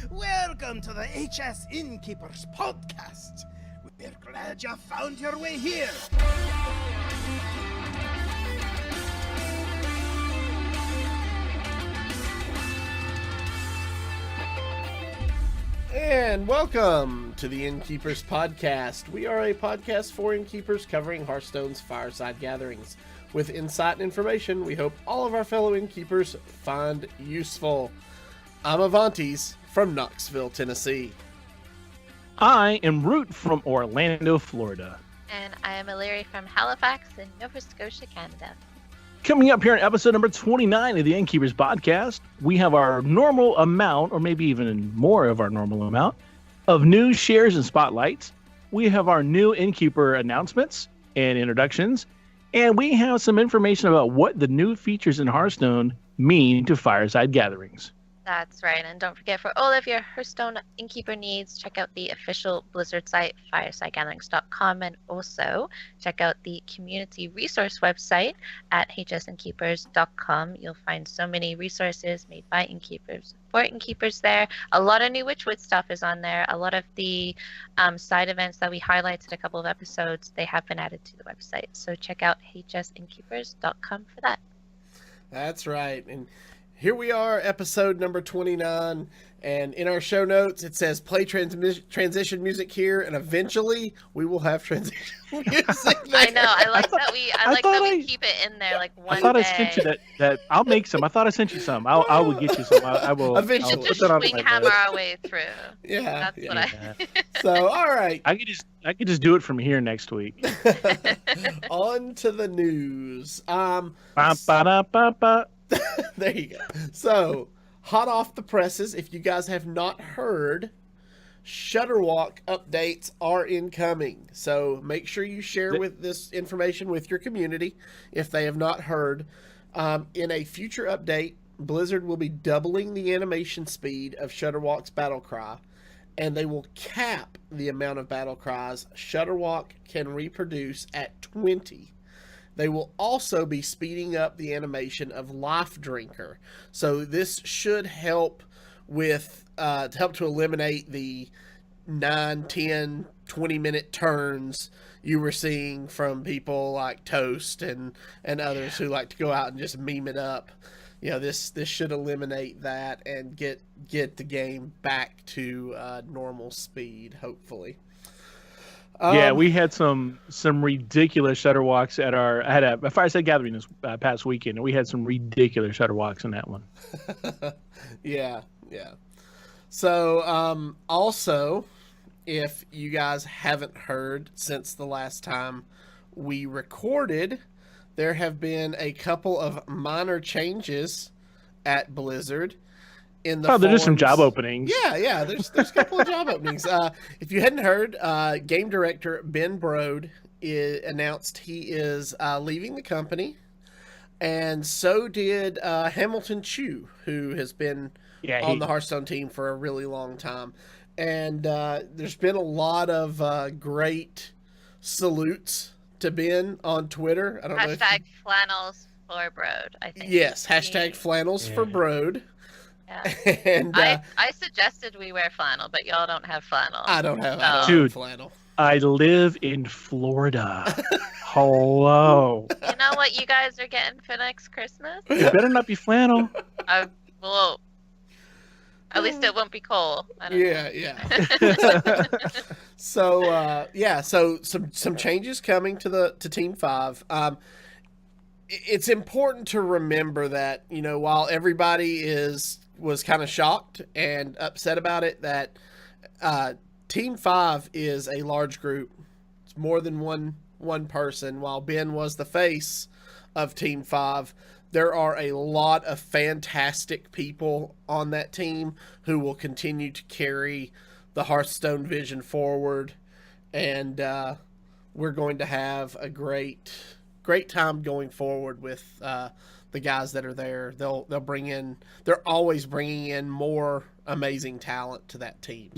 Welcome to the HS Innkeepers Podcast. We're glad you found your way here. And welcome to the Innkeepers Podcast. We are a podcast for innkeepers covering Hearthstone's Fireside gatherings. With insight and information we hope all of our fellow innkeepers find useful. I'm Avantes from Knoxville, Tennessee. I am Root from Orlando, Florida. And I am Illyri from Halifax in Nova Scotia, Canada. Coming up here in episode number 29 of the Innkeepers Podcast, we have our normal amount, or maybe even more of our normal amount, of news, shares, and spotlights. We have our new Innkeeper announcements and introductions, and we have some information about what the new features in Hearthstone mean to Fireside gatherings. That's right. And don't forget, for all of your Hearthstone Innkeeper needs, check out the official Blizzard site, firesidegatherings.com, and also check out the community resource website at hsinnkeepers.com. You'll find so many resources made by innkeepers for innkeepers there. A lot of new Witchwood stuff is on there. A lot of the side events that we highlighted a couple of episodes, they have been added to the website. So check out hsinnkeepers.com for that. That's right. And here we are, episode number 29, and in our show notes it says play transition music here, and eventually we will have transition music there. I know. I like that we keep it in there like one day. I thought I sent you that. I'll make some. I thought I sent you some. I will get you some. I will eventually. We'll just swing hammer our way through. Yeah, that's what I. So all right, I could just do it from here next week. On to the news. There you go. So, hot off the presses, if you guys have not heard, Shutterwalk updates are incoming. So, make sure you share with this information with your community if they have not heard. In a future update, Blizzard will be doubling the animation speed of Shutterwalk's battle cry, and they will cap the amount of battle cries Shutterwalk can reproduce at 20. They will also be speeding up the animation of Life Drinker. So this should help with to eliminate the 9, 10, 20-minute turns you were seeing from people like Toast and others who like to go out and just meme it up. You know, this should eliminate that and get the game back to normal speed, hopefully. Yeah, we had some ridiculous Shutterwalks at I had a Fireside gathering this past weekend, and we had some ridiculous Shutterwalks in that one. Yeah. So, also, if you guys haven't heard since the last time we recorded, there have been a couple of minor changes at Blizzard. There's just some job openings. Yeah. There's a couple of job openings. If you hadn't heard, game director Ben Brode announced he is leaving the company, and so did Hamilton Chu, who has been on the Hearthstone team for a really long time. And there's been a lot of great salutes to Ben on Twitter. I don't know. Flannels for Brode, I think. Yes, flannels for Brode. Yeah. And I suggested we wear flannel, but y'all don't have flannel. I don't have flannel. I live in Florida. Hello. You know what you guys are getting for next Christmas? It better not be flannel. Well, at least it won't be coal. Yeah. So so some changes coming to Team 5. It's important to remember that, you know, while everybody was kind of shocked and upset about it, that Team 5 is a large group. It's more than one person. While Ben was the face of Team 5, there are a lot of fantastic people on that team who will continue to carry the Hearthstone vision forward, and we're going to have a great time going forward with the guys that are there. They're always bringing in more amazing talent to that team.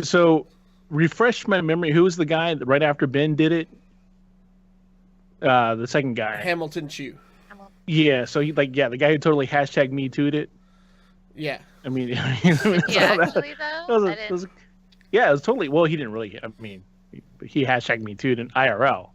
So refresh my memory. Who was the guy that right after Ben did it? The second guy. Hamilton Chu. Yeah. So the guy who totally #me too'd it. Yeah. I mean, Did so you that- actually though? I didn't. yeah, it was totally. Well, he didn't really. I mean, he hashtagged me too in IRL.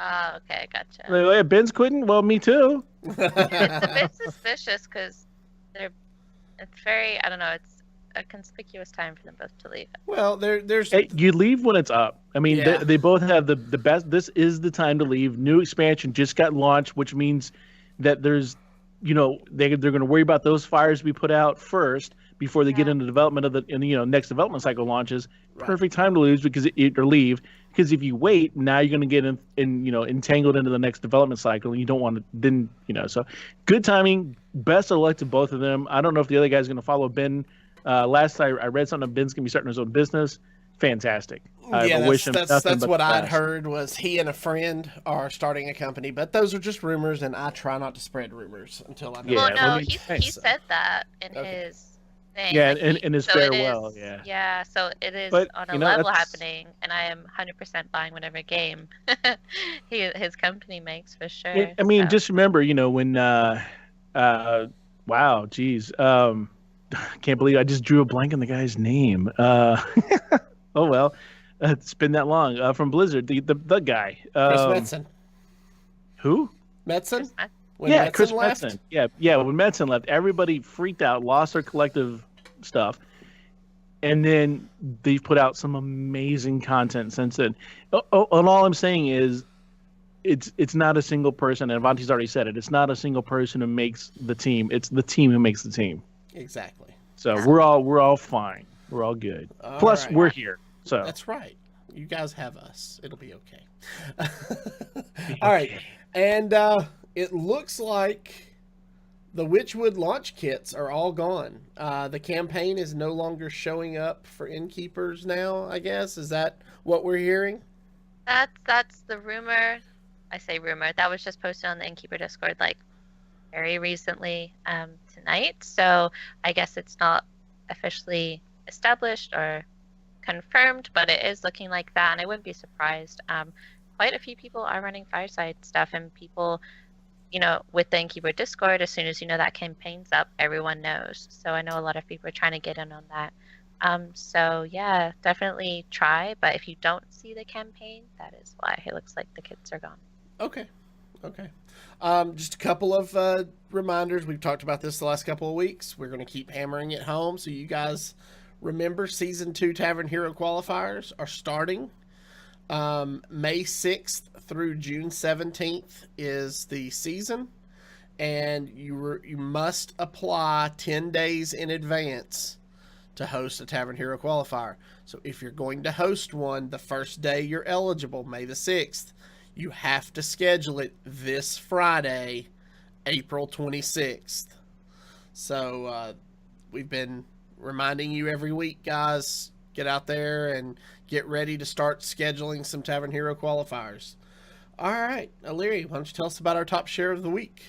Oh, okay, gotcha. Like, oh, yeah, Ben's quitting. Well, me too. It's a bit suspicious because it's very, I don't know, it's a conspicuous time for them both to leave. Well, there's Hey, you leave when it's up. I mean, Yeah. they both have the best. This is the time to leave. New expansion just got launched, which means that there's, they're going to worry about those fires we put out first before they get Yeah. into development of the next development cycle launches. Right. Perfect time to lose or leave, because if you wait, now you're going to get entangled into the next development cycle, and you don't want to. Then so good timing. Best of luck to both of them. I don't know if the other guy's going to follow Ben. Last I read something, Ben's going to be starting his own business. Fantastic. Yeah, I wish him that's nothing but what the I'd best. heard was he and a friend are starting a company, but those are just rumors, and I try not to spread rumors until I know. Yeah, Well, well, no, I mean, he so- said that in Okay. his thing. Yeah, like, in his so it farewell, is- yeah. Yeah, so it is But, on a you know, level that's- happening, and I am 100% buying whatever game his company makes for sure. Yeah, I mean, so. just remember, when wow, geez, can't believe I just drew a blank on the guy's name. Oh well, it's been that long. From Blizzard, the guy. Chris Metzen. Who? Metzen? Chris When Yeah, Metzen Chris left? Metzen. Yeah. When Metzen left, everybody freaked out, lost their collective stuff, and then they've put out some amazing content since then. And all I'm saying is, it's not a single person, and Avanti's already said it. It's not a single person who makes the team. It's the team who makes the team. Exactly. So we're all fine. We're all good. All Plus, right. we're here. So That's right. You guys have us. It'll be okay. All right. And it looks like the Witchwood launch kits are all gone. The campaign is no longer showing up for Innkeepers now, I guess. Is that what we're hearing? That's the rumor. I say rumor. That was just posted on the Innkeeper Discord like very recently tonight. So I guess it's not officially established or confirmed, but it is looking like that, and I wouldn't be surprised. Quite a few people are running Fireside stuff, and people, with the Innkeeper Discord, as soon as that campaign's up, everyone knows. So I know a lot of people are trying to get in on that. So yeah, definitely try, but if you don't see the campaign, that is why it looks like the kits are gone. Okay. Just a couple of reminders. We've talked about this the last couple of weeks. We're going to keep hammering it home. So you guys remember Season 2 Tavern Hero qualifiers are starting. May 6th through June 17th is the season. And you must apply 10 days in advance to host a Tavern Hero qualifier. So if you're going to host one the first day you're eligible, May the 6th, you have to schedule it this Friday, April 26th. So we've been reminding you every week, guys, get out there and get ready to start scheduling some Tavern Hero qualifiers. All right, Aliri, why don't you tell us about our top share of the week?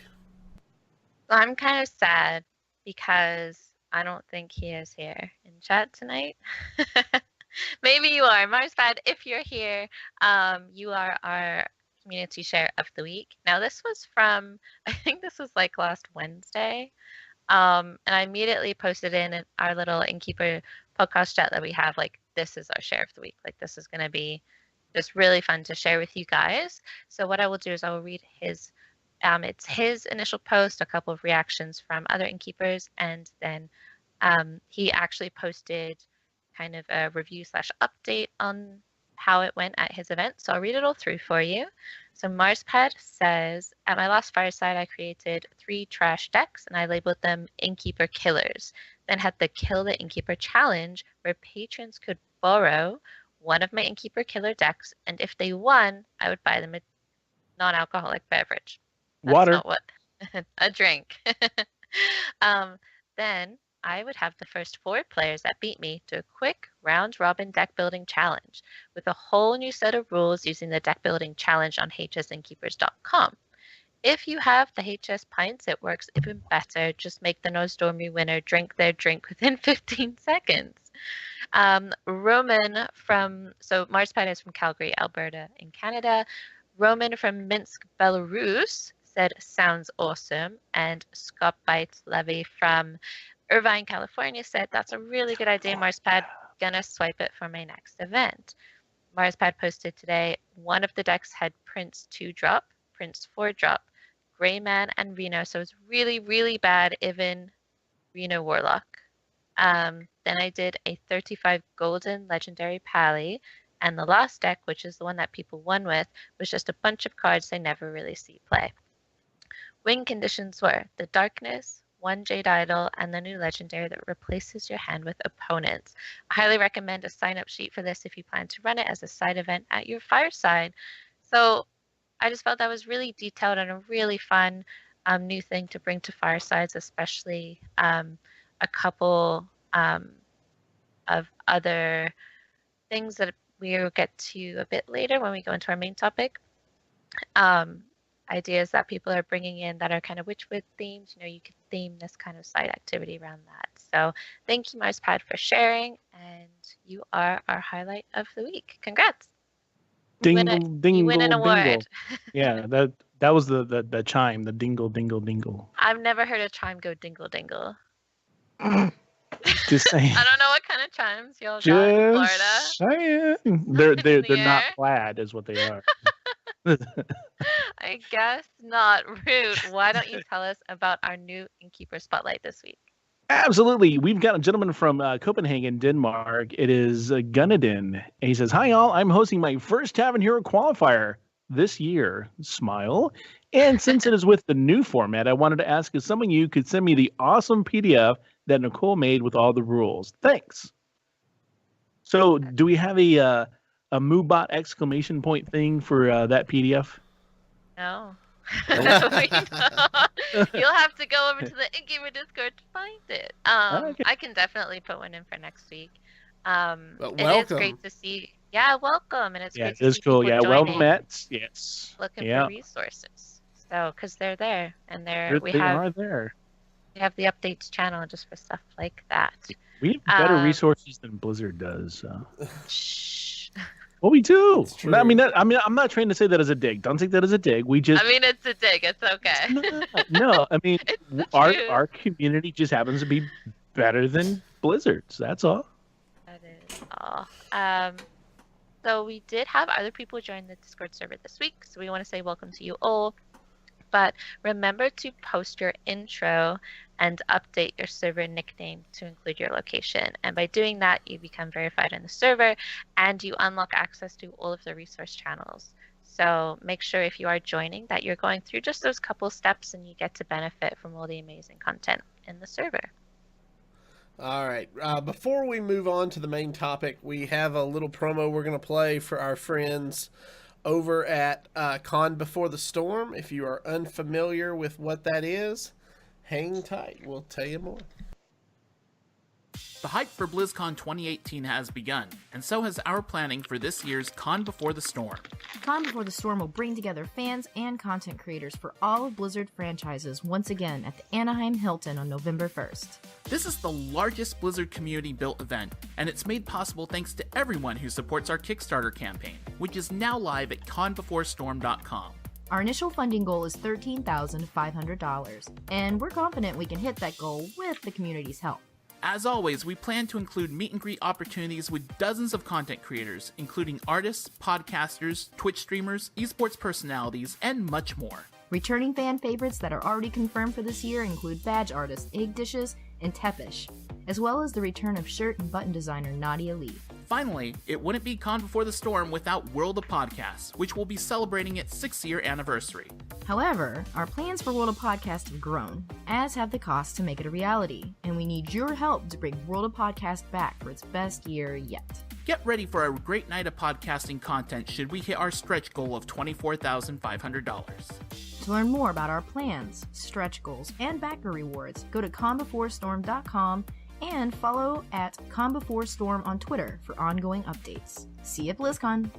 I'm kind of sad because I don't think he is here in chat tonight. Maybe you are. Marspad, if you're here, you are our community share of the week. Now, this was from, I think this was like last Wednesday. And I immediately posted in our little Innkeeper podcast chat that we have, like, this is our share of the week. Like, this is going to be just really fun to share with you guys. So what I will do is I will read his, it's his initial post, a couple of reactions from other Innkeepers, and then he actually posted kind of a review / update on how it went at his event. So I'll read it all through for you. So Marspad says, at my last Fireside, I created 3 trash decks and I labeled them Innkeeper Killers. Then had the Kill the Innkeeper challenge where patrons could borrow one of my Innkeeper Killer decks, and if they won, I would buy them a non-alcoholic beverage. That's water. not what a drink. Then I would have the first 4 players that beat me do a quick round-robin deck building challenge with a whole new set of rules using the deck building challenge on hsinnkeepers.com. If you have the HS pints, it works even better. Just make the no-stormy winner drink their drink within 15 seconds. Roman so Marspad is from Calgary, Alberta in Canada. Roman from Minsk, Belarus said, sounds awesome. And Scott Bites Levy from Irvine, California said, that's a really good idea, Marspad. Gonna swipe it for my next event. Marspad posted today, one of the decks had Prince 2-drop, Prince 4-drop, Greyman, and Reno. So it's really, really bad, even Reno Warlock. Then I did a 35 golden legendary Pally, and the last deck, which is the one that people won with, was just a bunch of cards they never really see play. Win conditions were the Darkness, 1 Jade Idol, and the new legendary that replaces your hand with opponents. I highly recommend a sign-up sheet for this if you plan to run it as a side event at your Fireside. So I just felt that was really detailed and a really fun new thing to bring to Firesides, especially a couple of other things that we will get to a bit later when we go into our main topic. Ideas that people are bringing in that are kind of Witchwood themed. You know, you could theme this kind of side activity around that. So thank you, Marspad, for sharing, and you are our highlight of the week. Congrats! Dingle, dingle, you win an award. dingle. Yeah, that was the chime, the dingle, dingle, dingle. I've never heard a chime go dingle, dingle. Just saying. I don't know what kind of chimes y'all got in Florida. Saying. They're not plaid, is what they are. I guess not. Rude. Why don't you tell us about our new Innkeeper Spotlight this week? Absolutely. We've got a gentleman from Copenhagen, Denmark. It is Gunnadin. And he says, hi, all. I'm hosting my first Tavern Hero qualifier this year. Smile. And since it is with the new format, I wanted to ask if some of you could send me the awesome PDF that Nicole made with all the rules. Thanks. So do we have a Moobot exclamation point thing for that PDF? No. We don't. You'll have to go over to the Innkeeper Discord to find it. Okay. I can definitely put one in for next week. But it is great to see. Yeah, welcome, and it's great to see cool. people Yeah, well joining, met. Yes. looking for resources. So, because they're there, and we are there. We have the updates channel just for stuff like that. We have better resources than Blizzard does. So. Shh. Well, we do. I mean, I'm not trying to say that as a dig. Don't take that as a dig. We just. I mean, it's a dig. It's okay. No, I mean, our community just happens to be better than Blizzard's. That's all. That is all. So we did have other people join the Discord server this week, so we want to say welcome to you all. But remember to post your intro and update your server nickname to include your location. And by doing that, you become verified in the server and you unlock access to all of the resource channels. So make sure if you are joining that you're going through just those couple steps and you get to benefit from all the amazing content in the server. All right. Before we move on to the main topic, we have a little promo we're going to play for our friends over at Con Before the Storm. If you are unfamiliar with what that is, hang tight. We'll tell you more. The hype for BlizzCon 2018 has begun, and so has our planning for this year's Con Before the Storm. Con Before the Storm will bring together fans and content creators for all of Blizzard franchises once again at the Anaheim Hilton on November 1st. This is the largest Blizzard community-built event, and it's made possible thanks to everyone who supports our Kickstarter campaign, which is now live at conbeforestorm.com. Our initial funding goal is $13,500, and we're confident we can hit that goal with the community's help. As always, we plan to include meet and greet opportunities with dozens of content creators, including artists, podcasters, Twitch streamers, esports personalities, and much more. Returning fan favorites that are already confirmed for this year include badge artist Egg Dishes and Tepish, as well as the return of shirt and button designer Nadia Lee. Finally, it wouldn't be Con Before the Storm without World of Podcasts, which will be celebrating its 6th-year anniversary. However, our plans for World of Podcast have grown, as have the costs to make it a reality, and we need your help to bring World of Podcast back for its best year yet. Get ready for a great night of podcasting content should we hit our stretch goal of $24,500. To learn more about our plans, stretch goals, and backer rewards, go to conbeforestorm.com and follow at conbeforestorm on Twitter for ongoing updates. See you at BlizzCon!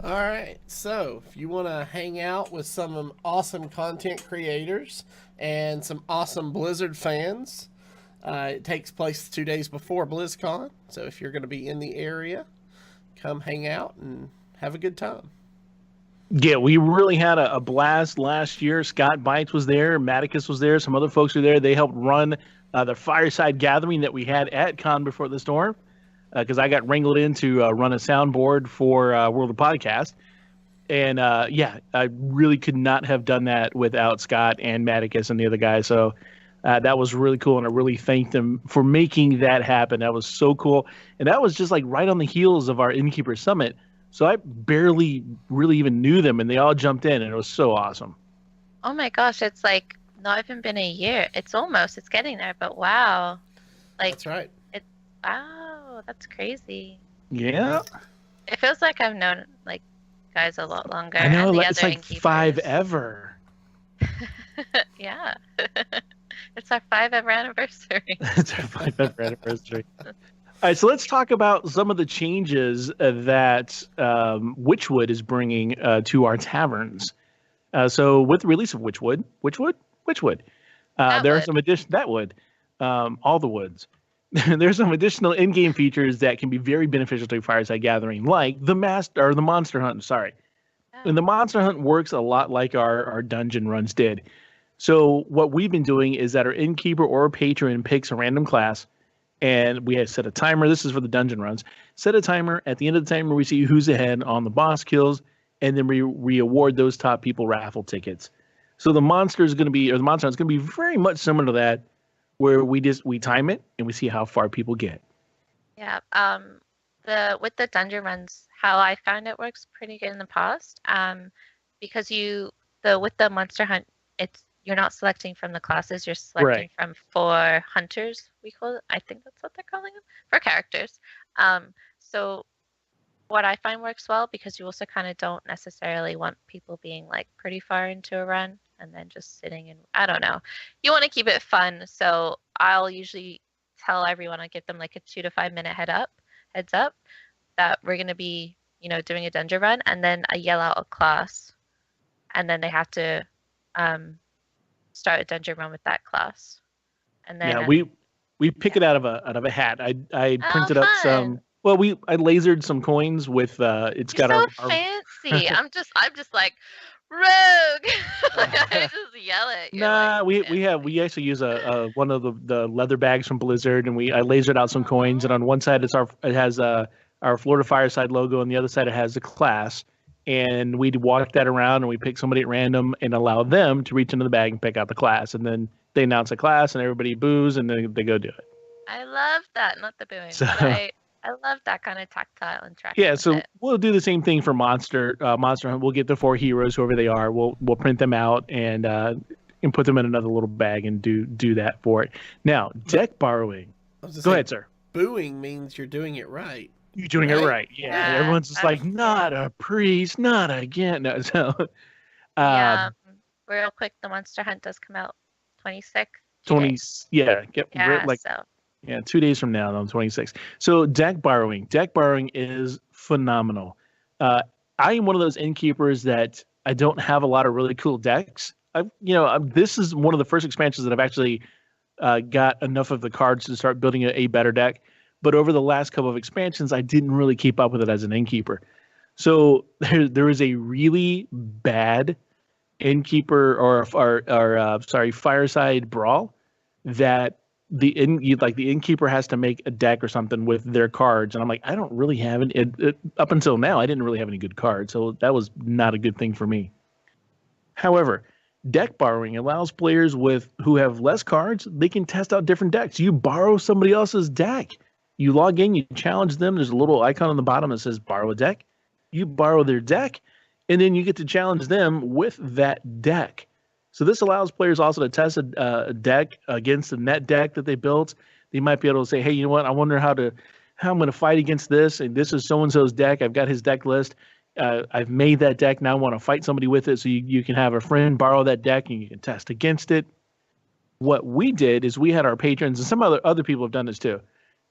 All right, so if you want to hang out with some awesome content creators and some awesome Blizzard fans, it takes place 2 days before BlizzCon. So if you're going to be in the area, come hang out and have a good time. Yeah, we really had a blast last year. Scott Bites was there, Maticus was there, some other folks were there. They helped run the Fireside gathering that we had at Con Before the Storm, because I got wrangled in to run a soundboard for World of Podcast. And yeah, I really could not have done that without Scott and Maticus and the other guys. So that was really cool, and I really thanked them for making that happen. That was so cool. And that was just like right on the heels of our Innkeeper Summit. So I barely really even knew them, and they all jumped in, and it was so awesome. Oh my gosh, it's like not even been a year. It's getting there, but wow. Like, That's right. Wow, that's crazy. Yeah. It feels like I've known like guys a lot longer. I know, and the it's other like Innkeepers. 5 ever. Yeah. It's our 5 anniversary. It's our 5th anniversary. All right, so let's talk about some of the changes that Witchwood is bringing to our taverns. So with the release of Witchwood, there are some all the woods. There's some additional in-game features that can be very beneficial to Fireside Gathering, like the Monster Hunt. Sorry, and the Monster Hunt works a lot like our dungeon runs did. So what we've been doing is that our innkeeper or patron picks a random class, and we have set a timer. This is for the dungeon runs. Set a timer. At the end of the timer, we see who's ahead on the boss kills, and then we award those top people raffle tickets. So the Monster Hunt is going to be very much similar to that, where we time it and we see how far people get. Yeah. With the dungeon runs, how I found it works pretty good in the past. Because with the Monster Hunt, you're not selecting from the classes, you're selecting from 4 hunters, we call it. I think that's what they're calling them, for characters. So what I find works well, because you also kind of don't necessarily want people being like pretty far into a run and then just sitting in, I don't know. You want to keep it fun. So I'll usually tell everyone, I give them like a 2 to 5 minute heads up that we're going to be, doing a dungeon run, and then I yell out a class, and then they have to start a dungeon run with that class. And then yeah, we pick it out of a hat. I printed up some. Well, I lasered some coins with it's You're got so our fancy. I'm just like rogue. I just yell it. Nah, we actually use a one of the leather bags from Blizzard, and I lasered out some coins, and on one side it has our Florida Fireside logo, and the other side it has the class. And we'd walk that around, and we pick somebody at random and allow them to reach into the bag and pick out the class. And then they announce a class, and everybody boos, and then they go do it. I love that. Not the booing, So, but I love that kind of tactile interaction. Yeah, so we'll do the same thing for Monster Hunt. We'll get the 4 heroes, whoever they are. We'll print them out and put them in another little bag and do that for it. Now, deck borrowing. Go ahead, sir. Booing means you're doing it right. You're doing it right. Yeah. Everyone's just like, not a priest, not again. No, so, yeah, real quick, the Monster Hunt does come out 26th. 20. Yeah. Yeah. Like, yeah, 2 days from now on 26th. So deck borrowing. Deck borrowing is phenomenal. I am one of those innkeepers that I don't have a lot of really cool decks. This is one of the first expansions that I've actually got enough of the cards to start building a better deck. But over the last couple of expansions, I didn't really keep up with it as an innkeeper. So there is a really bad innkeeper or Fireside brawl that the innkeeper has to make a deck or something with their cards, and I'm like, I don't really have it. Up until now, I didn't really have any good cards, so that was not a good thing for me. However, deck borrowing allows players who have less cards, they can test out different decks. You borrow somebody else's deck. You log in, you challenge them. There's a little icon on the bottom that says borrow a deck. You borrow their deck, and then you get to challenge them with that deck. So this allows players also to test a deck against the net deck that they built. They might be able to say, hey, you know what? I wonder how I'm going to fight against this. And this is so-and-so's deck. I've got his deck list. I've made that deck. Now I want to fight somebody with it. So you can have a friend borrow that deck and you can test against it. What we did is we had our patrons, and some other people have done this too.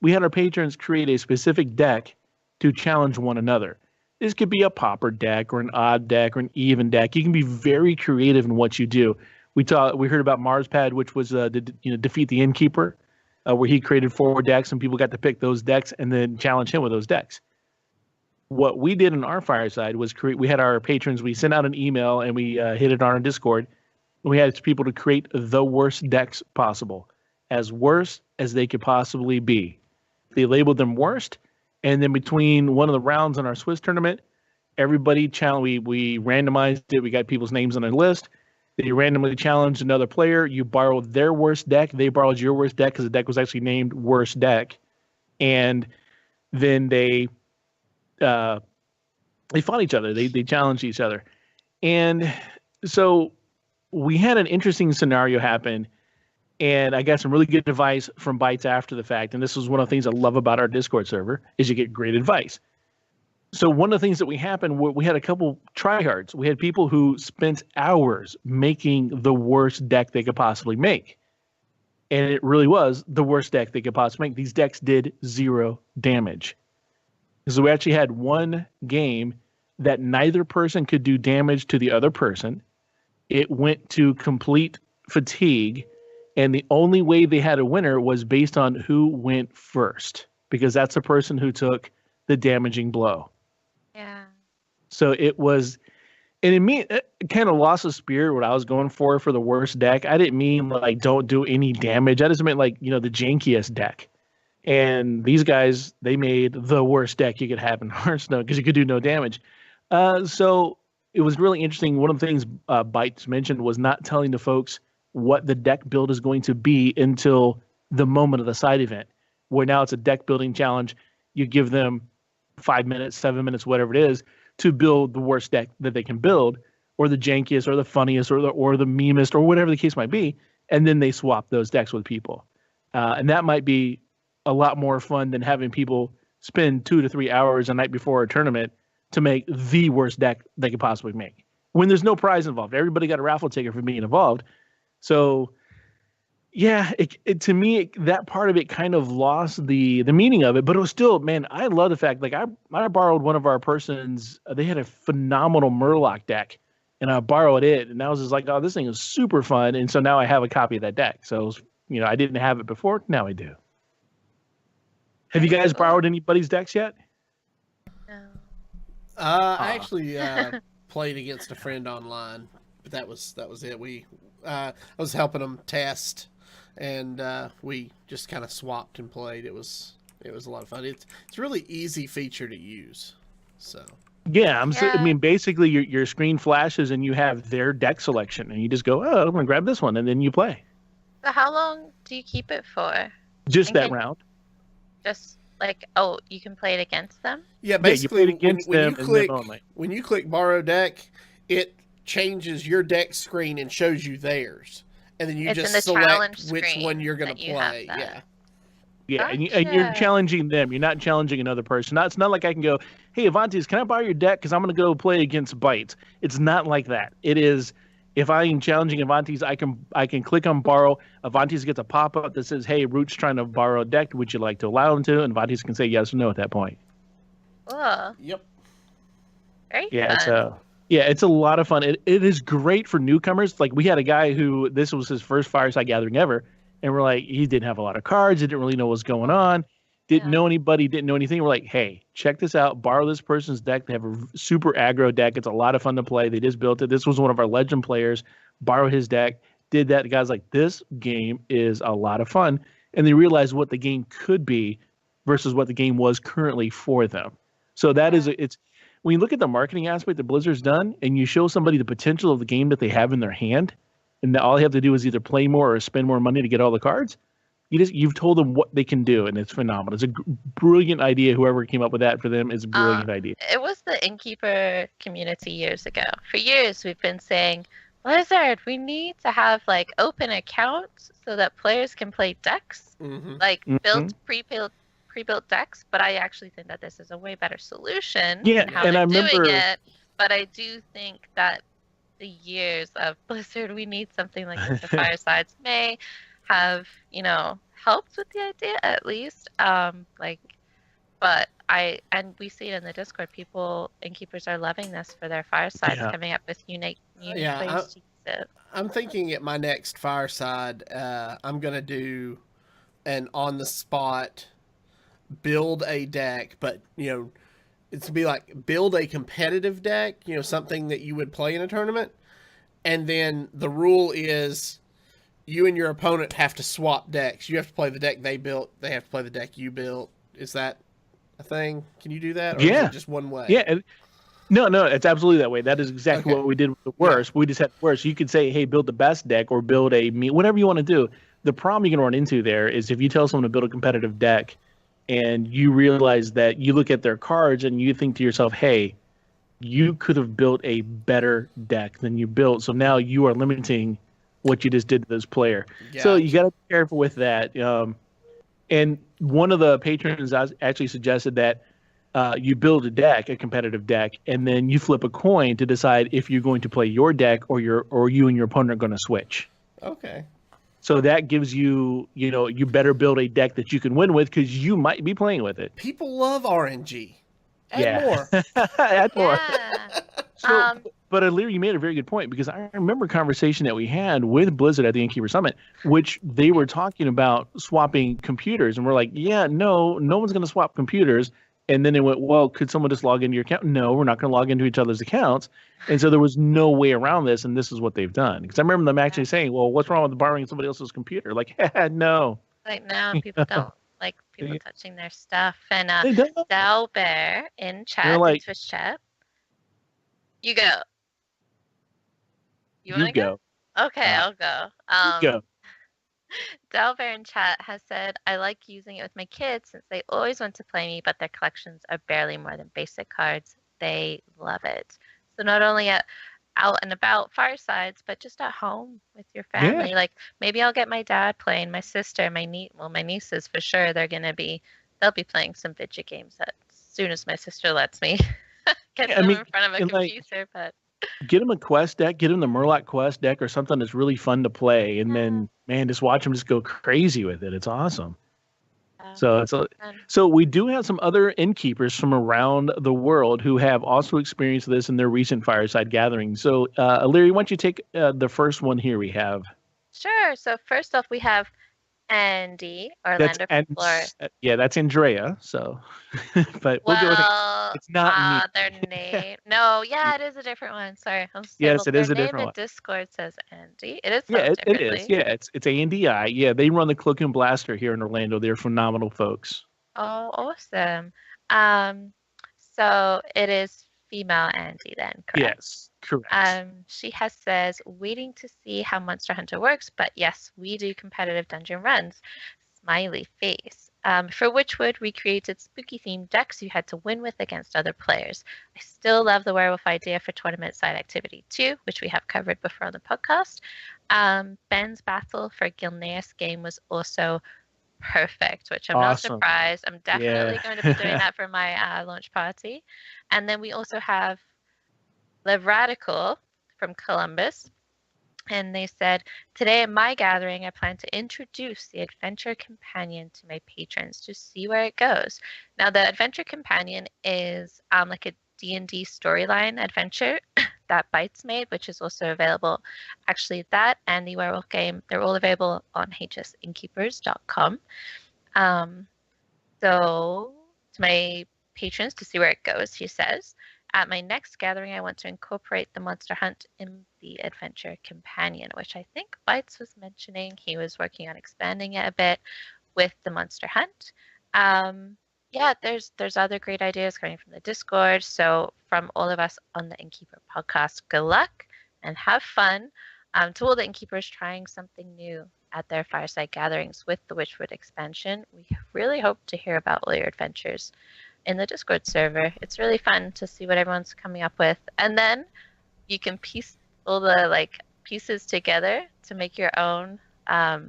We had our patrons create a specific deck to challenge one another. This could be a pauper deck or an odd deck or an even deck. You can be very creative in what you do. We heard about Marspad, which was defeat the innkeeper, where he created 4 decks and people got to pick those decks and then challenge him with those decks. what we did in our Fireside was we had our patrons, we sent out an email and we hit it on our Discord. We had people to create the worst decks possible, as worst as they could possibly be. They labeled them worst, and then between one of the rounds in our Swiss tournament, everybody we randomized it. We got people's names on a list. You randomly challenged another player. You borrowed their worst deck. They borrowed your worst deck because the deck was actually named Worst Deck. And then they fought each other. They challenged each other. And so we had an interesting scenario happen. And I got some really good advice from Bytes after the fact. And this was one of the things I love about our Discord server is you get great advice. So one of the things that we had a couple tryhards. We had people who spent hours making the worst deck they could possibly make. And it really was the worst deck they could possibly make. These decks did 0 damage. So we actually had one game that neither person could do damage to the other person. It went to complete fatigue. And the only way they had a winner was based on who went first. Because that's the person who took the damaging blow. Yeah. So it was, and it kind of lost the spirit what I was going for the worst deck. I didn't mean like don't do any damage. I just meant like, the jankiest deck. And these guys, they made the worst deck you could have in Hearthstone because you could do no damage. So it was really interesting. One of the things Bytes mentioned was not telling the folks what the deck build is going to be until the moment of the side event, where now it's a deck building challenge. You give them 5 minutes, 7 minutes, whatever it is, to build the worst deck that they can build, or the jankiest, or the funniest, or the memest, or whatever the case might be, and then they swap those decks with people. And that might be a lot more fun than having people spend 2 to 3 hours a night before a tournament to make the worst deck they could possibly make. When there's no prize involved, everybody got a raffle ticket for being involved. So, yeah, to me, that part of it kind of lost the meaning of it, but it was still, man, I love the fact, like, I borrowed one of our persons, they had a phenomenal Murloc deck, and I borrowed it, and I was just like, oh, this thing is super fun, and so now I have a copy of that deck. So, I didn't have it before, now I do. Have you guys borrowed anybody's decks yet? No. I actually played against a friend online, but that was it. I was helping them test, and we just kind of swapped and played. It was a lot of fun. It's a really easy feature to use. So yeah, basically your screen flashes and you have their deck selection, and you just go, oh, I'm gonna grab this one, and then you play. So how long do you keep it for? Just that round. Just like, you can play it against them? Yeah, basically, you play it against them, when you click borrow deck, it changes your deck screen and shows you theirs. And then you just select which one you're going to play. Yeah. Yeah, Gotcha. and you're challenging them. You're not challenging another person. It's not like I can go, hey, Avantis, can I borrow your deck? Because I'm going to go play against Bytes. It's not like that. It is, if I am challenging Avantis, I can click on borrow. Avantis gets a pop-up that says, hey, Root's trying to borrow a deck. Would you like to allow him to? And Avantis can say yes or no at that point. Cool. Yep. Very Yeah, fun. it's a lot of fun. It is great for newcomers. Like, we had a guy who, this was his first Fireside gathering ever, and we're like, he didn't have a lot of cards, didn't really know what was going on, didn't know anybody, didn't know anything. We're like, hey, check this out. Borrow this person's deck. They have a super aggro deck. It's a lot of fun to play. They just built it. This was one of our legend players. Borrow his deck. Did that. The guy's like, this game is a lot of fun. And they realized what the game could be versus what the game was currently for them. So that is, it's, when you look at the marketing aspect that Blizzard's done, and you show somebody the potential of the game that they have in their hand, and all they have to do is either play more or spend more money to get all the cards, you've told them what they can do, and it's phenomenal. It's a brilliant idea. Whoever came up with that for them is a brilliant idea. It was the Innkeeper community years ago. For years, we've been saying, Blizzard, we need to have like open accounts so that players can play decks, built pre-built decks. But I actually think that this is a way better solution. Yeah, how and they're I remember doing it. But I do think that the years of Blizzard, we need something like this. The Firesides may have, helped with the idea at least. But we see it in the Discord. Innkeepers are loving this for their Firesides, coming up with unique ways to use it. I'm thinking at my next Fireside, I'm going to do an on the spot build a deck, but it's to be like build a competitive deck, you know, something that you would play in a tournament. And then the rule is you and your opponent have to swap decks. You have to play the deck they built. They have to play the deck you built. Is that a thing? Can you do that? Or is it just one way? Yeah. No, it's absolutely that way. That is exactly what we did with the worst. Yeah. We just had worse. You could say, hey, build the best deck or build whatever you want to do. The problem you can run into there is if you tell someone to build a competitive deck and you realize that you look at their cards and you think to yourself, hey, you could have built a better deck than you built. So now you are limiting what you just did to this player. Yeah. So you got to be careful with that. And one of the patrons actually suggested that you build a competitive deck, and then you flip a coin to decide if you're going to play your deck or you and your opponent are going to switch. Okay. So that gives you, you better build a deck that you can win with because you might be playing with it. People love RNG. Add more. Add more. Yeah. So, but Leary, you made a very good point because I remember a conversation that we had with Blizzard at the Innkeeper Summit, which they were talking about swapping computers, and we're like, yeah, no one's going to swap computers. And then they went, well, could someone just log into your account? No, we're not going to log into each other's accounts. And so there was no way around this, and this is what they've done. Because I remember them actually saying, well, what's wrong with borrowing somebody else's computer? Like, no. Like, now people don't like people touching their stuff. And Dal Bear in chat, in Twitch chat. You go. You want to go? Okay, I'll go. Go. Delver in chat has said, I like using it with my kids since they always want to play me, but their collections are barely more than basic cards. They love it. So not only out and about firesides, but just at home with your family. Yeah. Like maybe I'll get my dad playing, my sister, my nieces for sure. They'll be playing some video games as soon as my sister lets me get them in front of a computer. But get them a quest deck, get them the Murloc quest deck or something that's really fun to play, and then just watch them just go crazy with it. It's awesome. So we do have some other innkeepers from around the world who have also experienced this in their recent fireside gatherings. So Leary, why don't you take the first one here we have? Sure. So first off, we have Andy, Orlando from Florida. Yeah, that's Andrea. So, but we'll go with it. It's not their name. No, yeah, it is a different one. Sorry. Yes, it is a different one. Discord says Andy. It is. It is. Yeah, it's Andy. Yeah, they run the Cloak and Blaster here in Orlando. They're phenomenal folks. Oh, awesome. So it is female Andy then, correct? Yes, correct. She has says, waiting to see how Monster Hunter works, but yes, we do competitive dungeon runs. Smiley face. For Witchwood, we created spooky themed decks you had to win with against other players. I still love the werewolf idea for tournament side activity too, which we have covered before on the podcast. Ben's battle for Gilneas game was also perfect, which I'm not surprised. I'm definitely going to be doing that for my launch party. And then we also have Live Radical from Columbus. And they said, today in my gathering, I plan to introduce the Adventure Companion to my patrons to see where it goes. Now, the Adventure Companion is like a D&D storyline adventure that Bytes made, which is also available. Actually, that and the Werewolf game, they're all available on hsinnkeepers.com. So, to my patrons to see where it goes, he says, at my next gathering, I want to incorporate the Monster Hunt in the Adventure Companion, which I think Bytes was mentioning. He was working on expanding it a bit with the Monster Hunt. There's other great ideas coming from the Discord. So from all of us on the Innkeeper podcast, good luck and have fun. To all the Innkeepers trying something new at their fireside gatherings with the Witchwood expansion, we really hope to hear about all your adventures in the Discord server. It's really fun to see what everyone's coming up with. And then you can piece all the pieces together to make your own now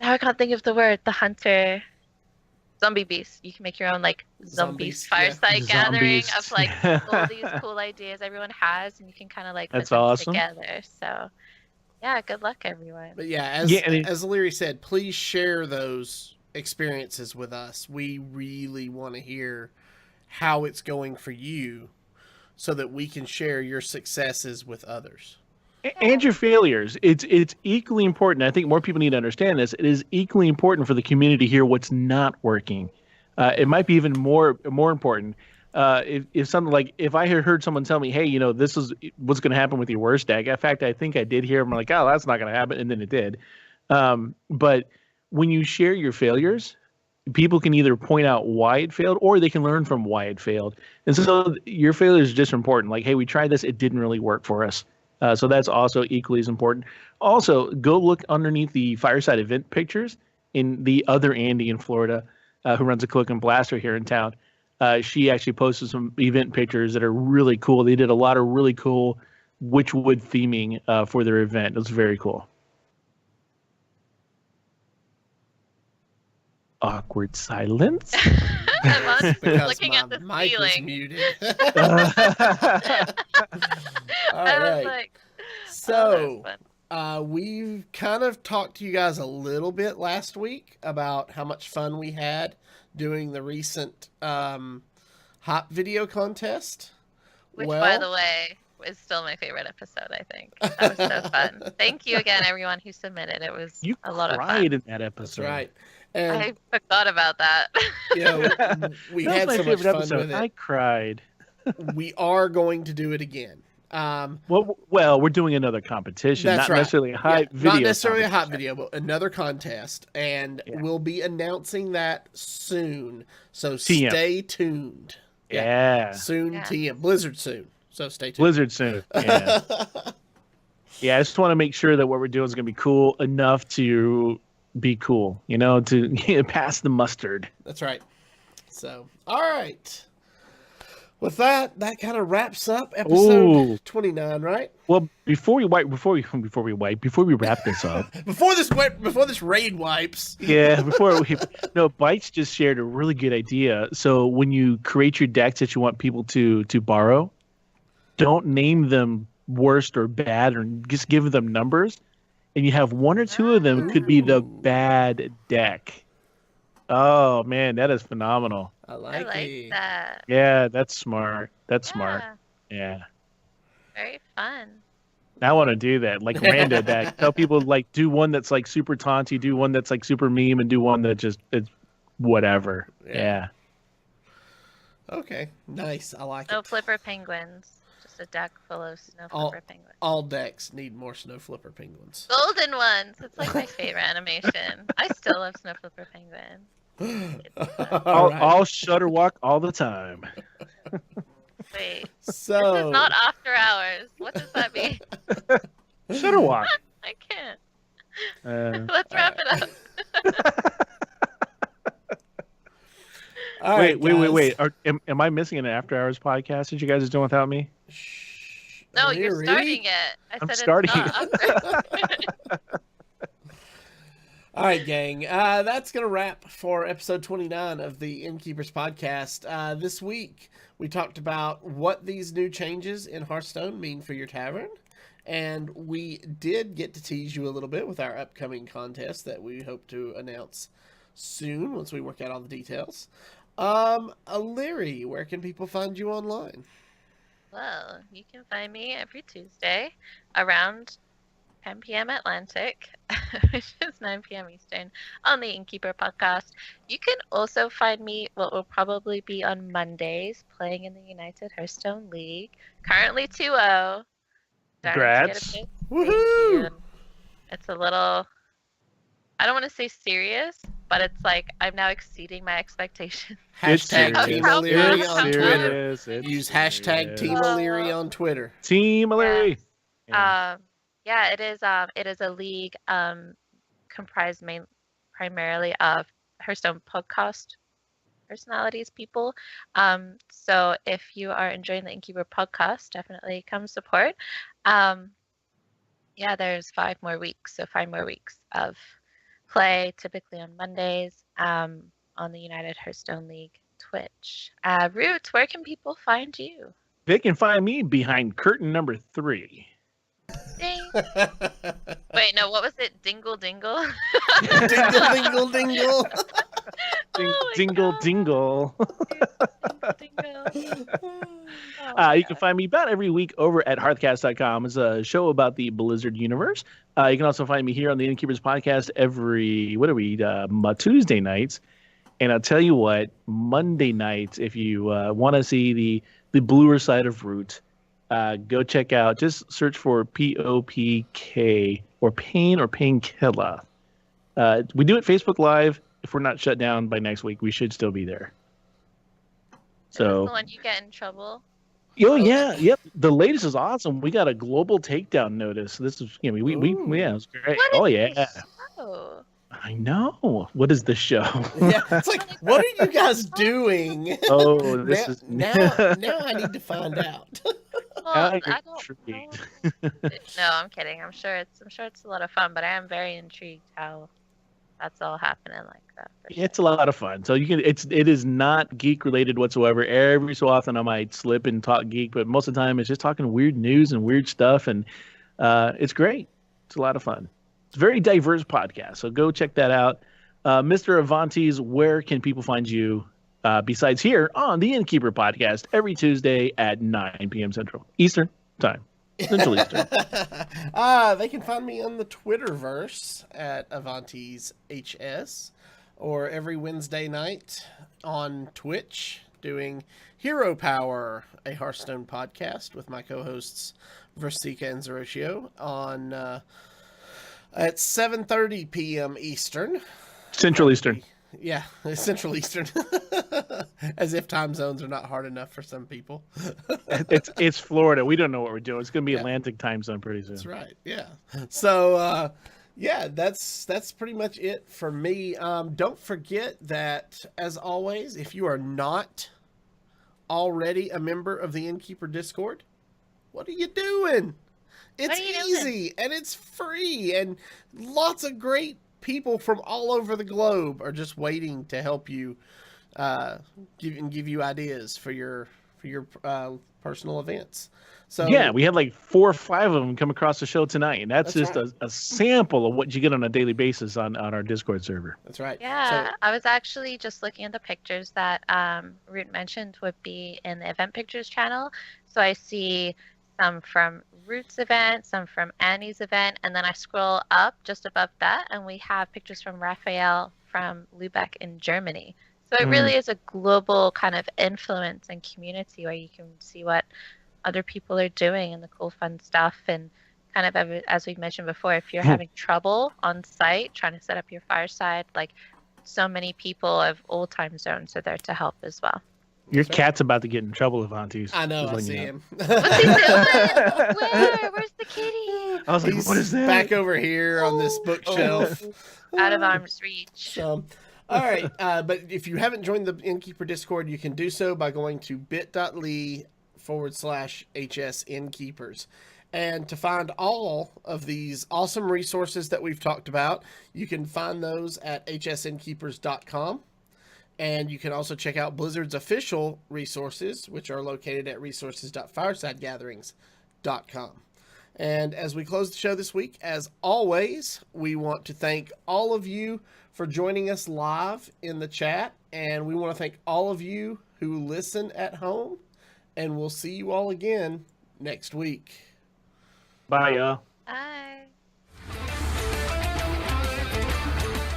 I can't think of the word, the hunter zombie beast. You can make your own zombies fireside gathering of all these cool ideas everyone has, and you can kind of put them together. So yeah, good luck everyone. But as Leary said, please share those experiences with us. We really want to hear how it's going for you so that we can share your successes with others. And your failures. It's equally important. I think more people need to understand this. It is equally important for the community to hear what's not working. It might be even more important. If something like if I had heard someone tell me, hey, this is what's going to happen with your worst deck. In fact, I think I did hear. I'm like, oh, that's not going to happen, and then it did. But when you share your failures, people can either point out why it failed or they can learn from why it failed. And so your failure is just important. Like, hey, we tried this. It didn't really work for us. So that's also equally as important. Also, go look underneath the Fireside event pictures in the other Andy in Florida who runs a Cloak and Blaster here in town. She actually posted some event pictures that are really cool. They did a lot of really cool Witchwood theming for their event. It was very cool. Awkward silence. I'm Because looking at the mic was ceiling. muted. All I was right. like, So, that's fun. we've kind of talked to you guys a little bit last week about how much fun we had doing the recent hot video contest. Which, by the way, is still my favorite episode, I think. That was so fun. Thank you again, everyone who submitted. It was You a lot of cried fun. in that That's episode. right. And I forgot about that. we That had was so my much favorite fun episode. with it. I cried. We are going to do it again. Well, we're doing another competition, That's not right. necessarily a hot video. Not necessarily a hot competition. video, but another contest, and Yeah. we'll be announcing that soon. So TM. stay tuned. Yeah. Soon, Yeah. TM Blizzard soon. So stay tuned. Blizzard soon. Yeah. Yeah, I just want to make sure that what we're doing is going to be cool enough to be cool, to pass the mustard. That's right. So, all right. With that kind of wraps up episode Ooh. 29, right? Well, before we wrap this up, Before this raid wipes. Bites just shared a really good idea. So when you create your decks that you want people to borrow, don't name them worst or bad, or just give them numbers, and you have one or two of them could be the bad deck. Oh man, that is phenomenal. I I like like it. that. Yeah, that's smart. That's smart. Yeah. Very fun. I want to do that, like rando deck. Tell people like do one that's like super taunty, do one that's like super meme, and do one that just it's whatever. Yeah. Okay, nice. I like Snow it. flipper penguins. Just a deck full of snow All- flipper penguins. All decks need more snow flipper penguins. Golden ones. It's like my favorite animation. I still love snow flipper penguins. I'll shudderwalk all the time. Wait, So this is not after hours. What does that mean? Shudderwalk. I can't. Uh, Let's wrap it up. all right, wait. guys. Am I missing an after hours podcast that you guys are doing without me? Shh. No, you're Really? starting it. I I'm said starting it's not after. All right, gang. That's going to wrap for episode 29 of the Innkeepers Podcast. This week, we talked about what these new changes in Hearthstone mean for your tavern. And we did get to tease you a little bit with our upcoming contest that we hope to announce soon once we work out all the details. Leary, where can people find you online? Well, you can find me every Tuesday around 10 p.m. Atlantic, which is 9 p.m. Eastern, on the Innkeeper Podcast. You can also find me, what will probably be on Mondays, playing in the United Hearthstone League. Currently 2-0. Congrats. Thank Woohoo! you. It's a little, I don't want to say serious, but it's like I'm now exceeding my expectations. Hashtag Team How O'Leary proud on I am. Twitter. It's Use hashtag serious. Team O'Leary on Twitter. Team O'Leary. Yeah. Yeah, it is a league comprised primarily of Hearthstone podcast personalities, people. So if you are enjoying the Innkeeper podcast, definitely come support. Yeah, there's 5 more weeks, so 5 more weeks of play, typically on Mondays, on the United Hearthstone League Twitch. Roots, where can people find you? They can find me behind curtain number 3. Ding. Wait, no, what was it? Dingle Dingle? Dingle, dingle, dingle. Oh my Dingle, God. dingle. Dingle. Oh You can find me about every week over at hearthcast.com. It's a show about the Blizzard universe. You can also find me here on the Innkeepers Podcast every, Tuesday nights. And I'll tell you what, Monday nights, if you want to see the bluer side of Root, go check out, just search for POPK or Painkiller. We do it Facebook Live. If we're not shut down by next week, we should still be there. Is this So, the one you get in trouble? oh yeah, yep. The latest is awesome. We got a global takedown notice. This is, we yeah, it was great. What is Yeah. this show? I know. What is the show? Yeah, it's like, what are you guys doing? Oh, this is now I need to find out. Well, I'm I don't intrigued. know. No, I'm kidding. I'm sure it's a lot of fun, but I am very intrigued how that's all happening like that. For sure. It's a lot of fun. So it is not geek related whatsoever. Every so often I might slip and talk geek, but most of the time it's just talking weird news and weird stuff, and it's great. It's a lot of fun. It's a very diverse podcast, so go check that out. Mr. Avantes, where can people find you besides here on the Innkeeper Podcast every Tuesday at 9 p.m. Central Eastern Time? Central Eastern. They can find me on the Twitterverse at Avantes HS, or every Wednesday night on Twitch doing Hero Power, a Hearthstone podcast with my co-hosts Versika and Zeroshio on at 7:30 p.m. Eastern. Central Eastern. Yeah, Central Eastern. As if time zones are not hard enough for some people. It's Florida. We don't know what we're doing. It's going to be Atlantic time zone pretty soon. That's right. Yeah. So, that's pretty much it for me. Don't forget that, as always, if you are not already a member of the Innkeeper Discord, what are you doing? It's easy and it's free, and lots of great people from all over the globe are just waiting to help you, give you ideas for your personal events. So yeah, we had like 4 or 5 of them come across the show tonight, and that's just right. a sample of what you get on a daily basis on our Discord server. That's right. Yeah, So, I was actually just looking at the pictures that Root mentioned would be in the event pictures channel. So I see some from Root's event, some from Annie's event, and then I scroll up just above that, and we have pictures from Raphael from Lübeck in Germany. So it really is a global kind of influence and community where you can see what other people are doing and the cool, fun stuff. And kind of, as we mentioned before, if you're having trouble on site trying to set up your fireside, like, so many people of all time zones are there to help as well. Your cat's about to get in trouble, Avantes. I know, Just I letting see you know. him. What's he doing? Where? Where's the kitty? I was like, He's what is that? back over here on this bookshelf. Out of arm's reach. So, all right. But if you haven't joined the Innkeeper Discord, you can do so by going to bit.ly/HS Innkeepers. And to find all of these awesome resources that we've talked about, you can find those at hsinnkeepers.com. And you can also check out Blizzard's official resources, which are located at resources.firesidegatherings.com. And as we close the show this week, as always, we want to thank all of you for joining us live in the chat. And we want to thank all of you who listen at home. And we'll see you all again next week. Bye, y'all. Bye.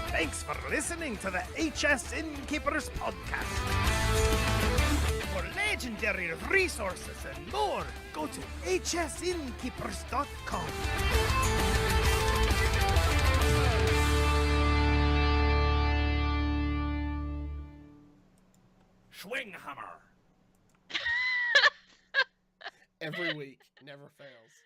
Thanks for listening to the HS Innkeepers Podcast. For legendary resources and more, go to hsinnkeepers.com. Swinghammer. Every week, never fails.